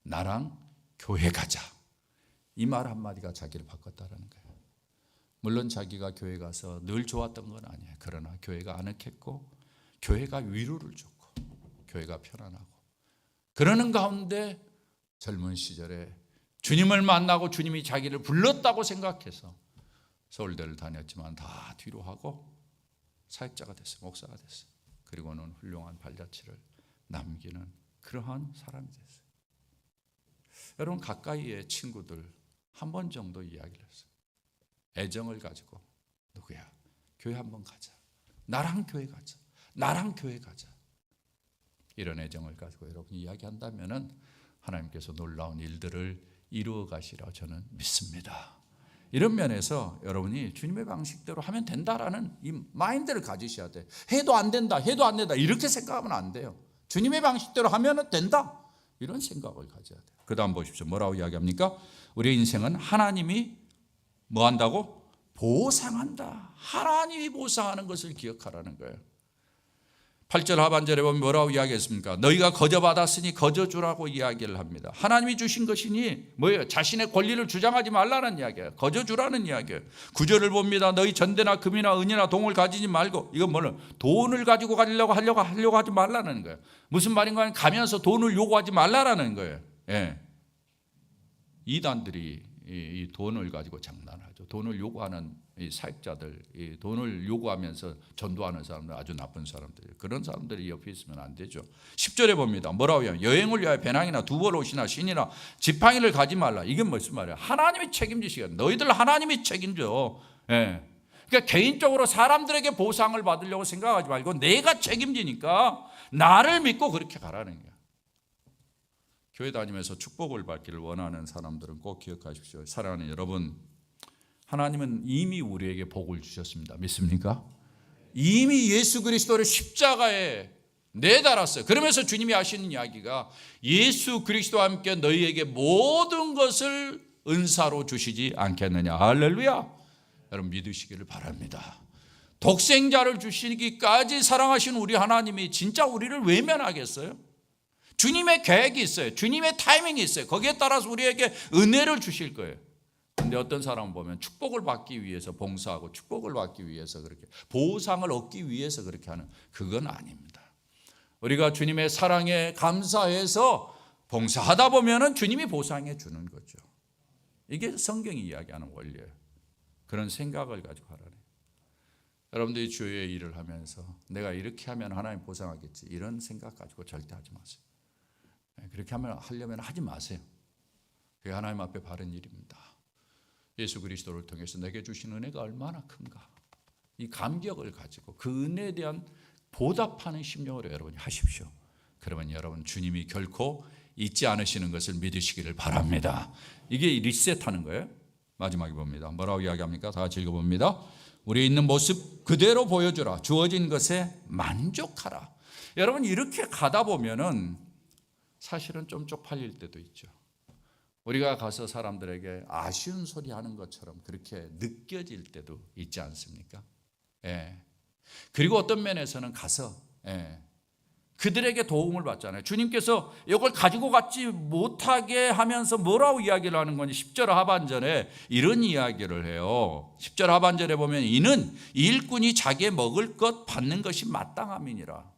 [SPEAKER 1] 나랑 교회 가자. 이 말 한마디가 자기를 바꿨다라는 거예요. 물론 자기가 교회 가서 늘 좋았던 건 아니에요. 그러나 교회가 아늑했고 교회가 위로를 줬고 교회가 편안하고 그러는 가운데 젊은 시절에 주님을 만나고 주님이 자기를 불렀다고 생각해서 서울대를 다녔지만 다 뒤로 하고 사역자가 됐어요. 목사가 됐어요. 그리고는 훌륭한 발자취를 남기는 그러한 사람이 됐어요. 여러분, 가까이의 친구들 한 번 정도 이야기를 했어요. 애정을 가지고 누구야? 교회 한번 가자. 나랑 교회 가자. 나랑 교회 가자. 이런 애정을 가지고 여러분이 이야기한다면 하나님께서 놀라운 일들을 이루어 가시라 저는 믿습니다. 이런 면에서 여러분이 주님의 방식대로 하면 된다라는 이 마인드를 가지셔야 돼요. 해도 안 된다, 해도 안 된다 이렇게 생각하면 안 돼요. 주님의 방식대로 하면 된다 이런 생각을 가져야 돼요. 그 다음 보십시오. 뭐라고 이야기합니까? 우리의 인생은 하나님이 뭐 한다고? 보상한다. 하나님이 보상하는 것을 기억하라는 거예요. 8절 하반절에 보면 뭐라고 이야기했습니까? 너희가 거저 받았으니 거저 주라고 이야기를 합니다. 하나님이 주신 것이니 뭐예요? 자신의 권리를 주장하지 말라는 이야기예요. 거저 주라는 이야기예요. 9절을 봅니다. 너희 전대나 금이나 은이나 동을 가지지 말고, 이건 뭐는 돈을 가지고 가려고 하지 말라는 거예요. 무슨 말인가 하면 가면서 돈을 요구하지 말라라는 거예요. 예. 이단들이 이 돈을 가지고 장난하죠. 돈을 요구하는 이 사역자들, 이 돈을 요구하면서 전도하는 사람들, 아주 나쁜 사람들, 그런 사람들이 옆에 있으면 안 되죠. 10절에 봅니다. 뭐라고 해요? 여행을 위하여 배낭이나 두벌 옷이나 신이나 지팡이를 가지 말라. 이게 무슨 말이에요? 하나님이 책임지시겠다. 너희들 하나님이 책임져. 예. 그러니까 개인적으로 사람들에게 보상을 받으려고 생각하지 말고 내가 책임지니까 나를 믿고 그렇게 가라는 거예요. 교회 다니면서 축복을 받기를 원하는 사람들은 꼭 기억하십시오. 사랑하는 여러분, 하나님은 이미 우리에게 복을 주셨습니다. 믿습니까? 이미 예수 그리스도를 십자가에 내달았어요. 그러면서 주님이 하시는 이야기가 예수 그리스도와 함께 너희에게 모든 것을 은사로 주시지 않겠느냐. 할렐루야. 여러분 믿으시기를 바랍니다. 독생자를 주시기까지 사랑하신 우리 하나님이 진짜 우리를 외면하겠어요? 주님의 계획이 있어요. 주님의 타이밍이 있어요. 거기에 따라서 우리에게 은혜를 주실 거예요. 근데 어떤 사람을 보면 축복을 받기 위해서 봉사하고 축복을 받기 위해서 그렇게 보상을 얻기 위해서 그렇게 하는, 그건 아닙니다. 우리가 주님의 사랑에 감사해서 봉사하다 보면은 주님이 보상해 주는 거죠. 이게 성경이 이야기하는 원리예요. 그런 생각을 가지고 하라는. 여러분들이 주의 일을 하면서 내가 이렇게 하면 하나님 보상하겠지 이런 생각 가지고 절대 하지 마세요. 그렇게 하려면 하지 마세요. 그게 하나님 앞에 바른 일입니다. 예수 그리스도를 통해서 내게 주신 은혜가 얼마나 큰가, 이 감격을 가지고 그 은혜에 대한 보답하는 심령으로 여러분이 하십시오. 그러면 여러분 주님이 결코 잊지 않으시는 것을 믿으시기를 바랍니다. 이게 리셋하는 거예요. 마지막에 봅니다. 뭐라고 이야기합니까? 다 같이 읽어봅니다. 우리 있는 모습 그대로 보여주라. 주어진 것에 만족하라. 여러분 이렇게 가다 보면은 사실은 좀 쪽팔릴 때도 있죠. 우리가 가서 사람들에게 아쉬운 소리 하는 것처럼 그렇게 느껴질 때도 있지 않습니까? 예. 그리고 어떤 면에서는 가서 그들에게 도움을 받잖아요. 주님께서 이걸 가지고 갔지 못하게 하면서 뭐라고 이야기를 하는 건지 10절 하반절에 이런 이야기를 해요. 10절 하반절에 보면 이는 일꾼이 자기의 먹을 것 받는 것이 마땅함이니라.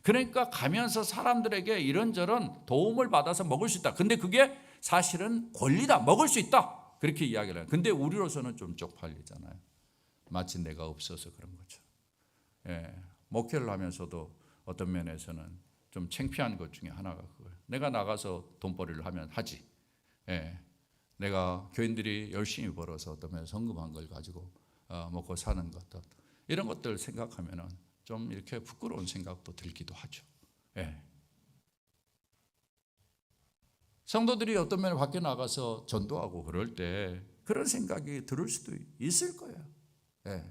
[SPEAKER 1] 그러니까 가면서 사람들에게 이런저런 도움을 받아서 먹을 수 있다. 근데 그게 사실은 권리다. 먹을 수 있다. 그렇게 이야기를 해요. 근데 우리로서는 좀 쪽팔리잖아요. 마치 내가 없어서 그런 거죠. 예, 목회를 하면서도 어떤 면에서는 좀 창피한 것 중에 하나가 그거예요. 내가 나가서 돈벌이를 하면 하지. 예, 내가 교인들이 열심히 벌어서 어떤 면에서 성금한 걸 가지고 먹고 사는 것들, 이런 것들 생각하면은 좀 이렇게 부끄러운 생각도 들기도 하죠. 예. 성도들이 어떤 면에 밖에 나가서 전도하고 그럴 때 그런 생각이 들을 수도 있을 거예요. 예.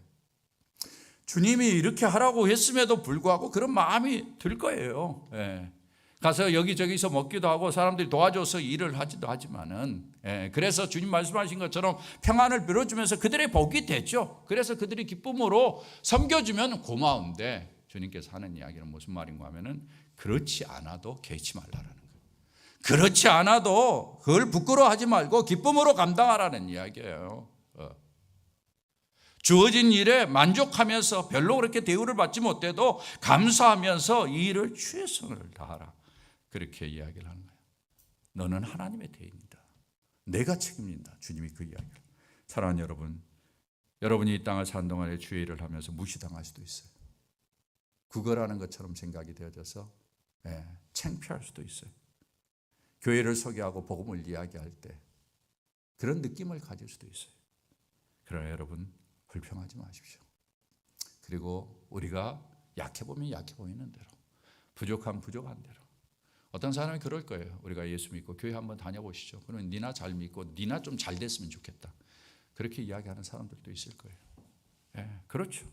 [SPEAKER 1] 주님이 이렇게 하라고 했음에도 불구하고 그런 마음이 들 거예요. 예. 가서 여기저기서 먹기도 하고 사람들이 도와줘서 일을 하지도 하지만은, 그래서 주님 말씀하신 것처럼 평안을 빌어주면서 그들의 복이 되죠. 그래서 그들이 기쁨으로 섬겨주면 고마운데, 주님께서 하는 이야기는 무슨 말인가 하면은 그렇지 않아도 개의치 말라라는 거예요. 그렇지 않아도 그걸 부끄러워하지 말고 기쁨으로 감당하라는 이야기예요. 주어진 일에 만족하면서 별로 그렇게 대우를 받지 못해도 감사하면서 이 일을 최선을 다하라. 그렇게 이야기를 하는 거예요. 너는 하나님의 대입니다. 내가 책임진다. 주님이 그 이야기를. 사랑하는 여러분, 여러분이 이 땅을 사는 동안에 주의 일을 하면서 무시당할 수도 있어요. 국어라는 것처럼 생각이 되어져서 창피할 수도 있어요. 교회를 소개하고 복음을 이야기할 때 그런 느낌을 가질 수도 있어요. 그러나 여러분, 불평하지 마십시오. 그리고 우리가 약해 보면 약해 보이는 대로, 부족한 부족한 대로. 어떤 사람이 그럴 거예요. 우리가 예수 믿고 교회 한번 다녀보시죠. 그러면 니나 잘 믿고 니나 좀 잘 됐으면 좋겠다. 그렇게 이야기하는 사람들도 있을 거예요. 그렇죠.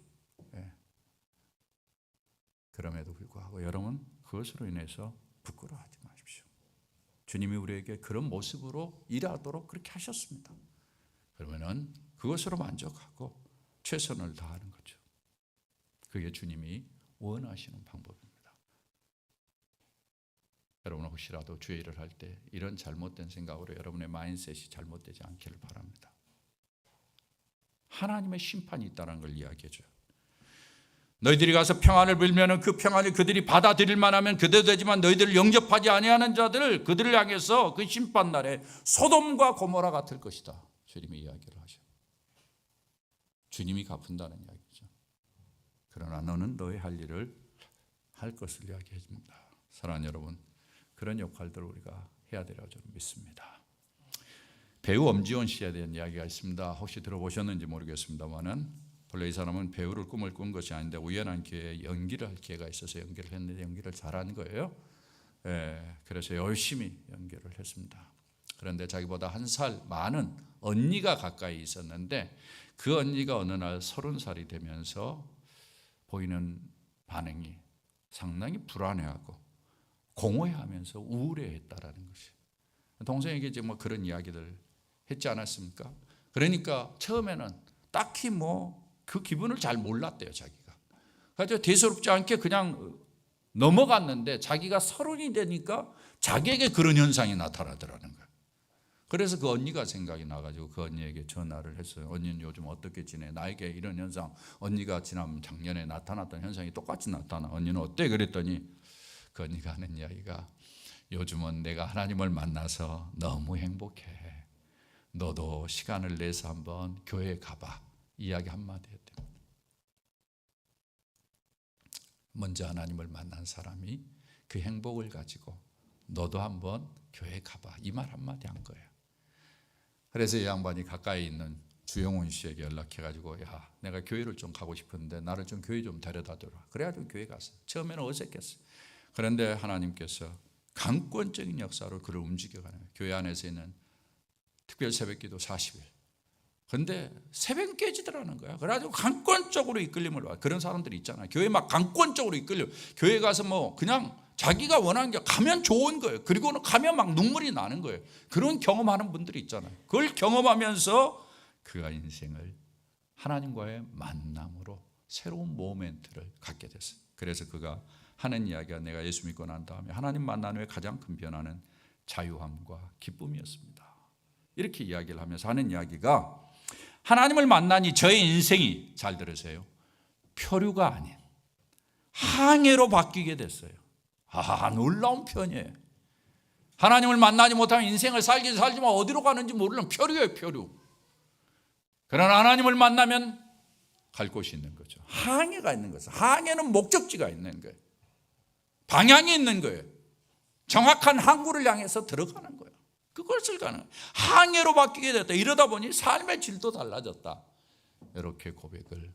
[SPEAKER 1] 그럼에도 불구하고 여러분, 그것으로 인해서 부끄러워하지 마십시오. 주님이 우리에게 그런 모습으로 일하도록 그렇게 하셨습니다. 그러면은 그것으로 만족하고 최선을 다하는 거죠. 그게 주님이 원하시는 방법입니다. 여러분, 혹시라도 주의 일을 할 때 이런 잘못된 생각으로 여러분의 마인셋이 잘못되지 않기를 바랍니다. 하나님의 심판이 있다는 걸 이야기해 줘요. 너희들이 가서 평안을 빌면은 그 평안을 그들이 받아들일 만하면 그대로 되지만 너희들을 영접하지 아니하는 자들, 그들을 향해서 그 심판 날에 소돔과 고모라 같을 것이다. 주님이 이야기를 하셔. 주님이 갚은다는 이야기죠. 그러나 너는 너의 할 일을 할 것을 이야기해 줍니다. 사랑하는 여러분, 그런 역할들을 우리가 해야 되라고 저는 믿습니다. 배우 엄지원 씨에 대한 이야기가 있습니다. 혹시 들어보셨는지 모르겠습니다만은, 원래 이 사람은 배우를 꿈을 꾼 것이 아닌데 우연한 기회에 연기를 할 기회가 있어서 연기를 했는데 연기를 잘한 거예요. 그래서 열심히 연기를 했습니다. 그런데 자기보다 한 살 많은 언니가 가까이 있었는데 그 언니가 어느 날 30살이 되면서 보이는 반응이 상당히 불안해하고 공허해하면서 우울해했다라는 것이. 동생에게 이제 뭐 그런 이야기를 했지 않았습니까? 그러니까 처음에는 딱히 뭐 그 기분을 잘 몰랐대요, 자기가. 그래서 대수롭지 않게 그냥 넘어갔는데 자기가 30이 되니까 자기에게 그런 현상이 나타나더라는 거예요. 그래서 그 언니가 생각이 나가지고 그 언니에게 전화를 했어요. 언니는 요즘 어떻게 지내? 나에게 이런 현상, 언니가 지난 작년에 나타났던 현상이 똑같이 나타나. 언니는 어때? 그랬더니 그 언니가 하는 이야기가, 요즘은 내가 하나님을 만나서 너무 행복해. 너도 시간을 내서 한번 교회에 가봐. 이야기 한마디 했대요. 먼저 하나님을 만난 사람이 그 행복을 가지고 너도 한번 교회에 가봐. 이 말 한마디 한 거예요. 그래서 이 양반이 가까이 있는 주영훈 씨에게 연락해가지고, 야, 내가 교회를 좀 가고 싶은데 나를 좀 교회 좀 데려다 줘라. 그래가지고 교회 갔어요. 처음에는 어색했어요. 그런데 하나님께서 강권적인 역사로 그를 움직여가는 거예요. 교회 안에서 있는 특별 새벽기도 40일. 그런데 새벽 깨지더라는 거야. 그래가지고 강권적으로 이끌림을 와. 그런 사람들이 있잖아요. 교회 막 강권적으로 이끌려. 교회 가서 뭐 그냥 자기가 원하는 게 가면 좋은 거예요. 그리고는 가면 막 눈물이 나는 거예요. 그런 경험하는 분들이 있잖아요. 그걸 경험하면서 그가 인생을 하나님과의 만남으로 새로운 모멘트를 갖게 됐어요. 그래서 그가 하는 이야기가, 내가 예수 믿고 난 다음에 하나님 만난 후에 가장 큰 변화는 자유함과 기쁨이었습니다. 이렇게 이야기를 하면서 하는 이야기가, 하나님을 만나니 저의 인생이, 잘 들으세요, 표류가 아닌 항해로 바뀌게 됐어요. 놀라운 편이에요. 하나님을 만나지 못하면 인생을 살긴 살지만 어디로 가는지 모르는 표류예요, 표류. 그러나 하나님을 만나면 갈 곳이 있는 거죠. 항해가 있는 거죠. 항해는 목적지가 있는 거예요. 방향이 있는 거예요. 정확한 항구를 향해서 들어가는 거예요. 그것을 가는 항해로 바뀌게 됐다. 이러다 보니 삶의 질도 달라졌다. 이렇게 고백을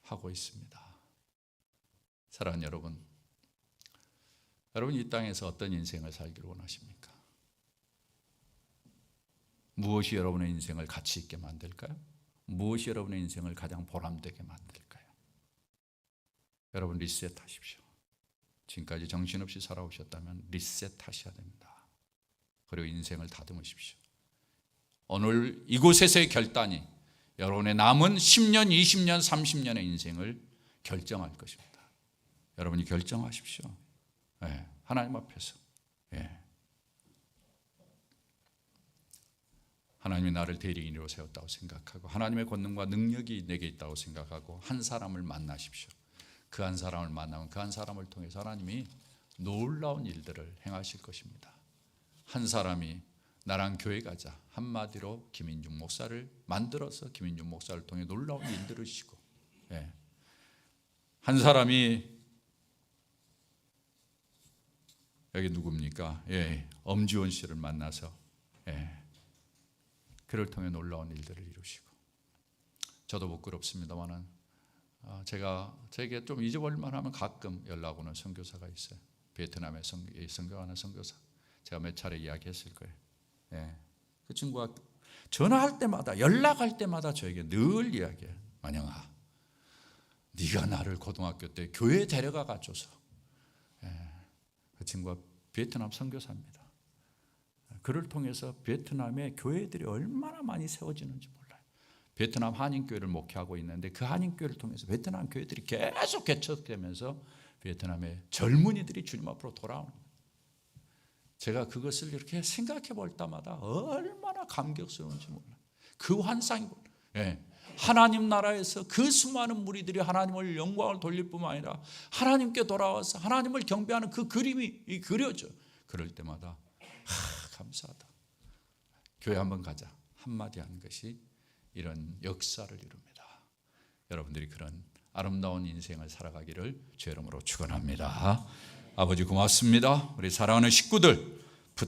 [SPEAKER 1] 하고 있습니다. 사랑하는 여러분, 여러분 이 땅에서 어떤 인생을 살기를 원하십니까? 무엇이 여러분의 인생을 가치 있게 만들까요? 무엇이 여러분의 인생을 가장 보람되게 만들까요? 여러분 리셋하십시오. 지금까지 정신없이 살아오셨다면 리셋하셔야 됩니다. 그리고 인생을 다듬으십시오. 오늘 이곳에서의 결단이 여러분의 남은 10년, 20년, 30년의 인생을 결정할 것입니다. 여러분이 결정하십시오. 네, 하나님 앞에서. 네. 하나님이 나를 대리인으로 세웠다고 생각하고 하나님의 권능과 능력이 내게 있다고 생각하고 한 사람을 만나십시오. 그 한 사람을 만나면 그 한 사람을 통해서 하나님이 놀라운 일들을 행하실 것입니다. 한 사람이 나랑 교회 가자, 한마디로 김인중 목사를 만들어서 김인중 목사를 통해 놀라운 일들을 시고, 한 사람이 여기 누굽니까? 엄지원 씨를 만나서 그를 통해 놀라운 일들을 이루시고, 저도 부끄럽습니다만은 제게 좀 잊어버릴만 하면 가끔 연락 오는 선교사가 있어요. 베트남에 선교하는 선교사. 제가 몇 차례 이야기했을 거예요. 그 친구가 전화할 때마다, 연락할 때마다 저에게 늘 이야기해요. 만영아, 네가 나를 고등학교 때 교회에 데려가 가줘서. 그 친구가 베트남 선교사입니다. 그를 통해서 베트남의 교회들이 얼마나 많이 세워지는지 몰라요. 베트남 한인교회를 목회하고 있는데 그 한인교회를 통해서 베트남 교회들이 계속 개척되면서 베트남의 젊은이들이 주님 앞으로 돌아오는 거예요. 제가 그것을 이렇게 생각해 볼 때마다 얼마나 감격스러운지 몰라요. 그 환상이 하나님 나라에서 그 수많은 무리들이 하나님을 영광을 돌릴 뿐만 아니라 하나님께 돌아와서 하나님을 경배하는 그 그림이 그려져. 그럴 때마다 감사하다. 교회 한번 가자 한마디 하는 것이 이런 역사를 이룹니다. 여러분들이 그런 아름다운 인생을 살아가기를 주의 이름으로 축원합니다. 아버지 고맙습니다. 우리 사랑하는 식구들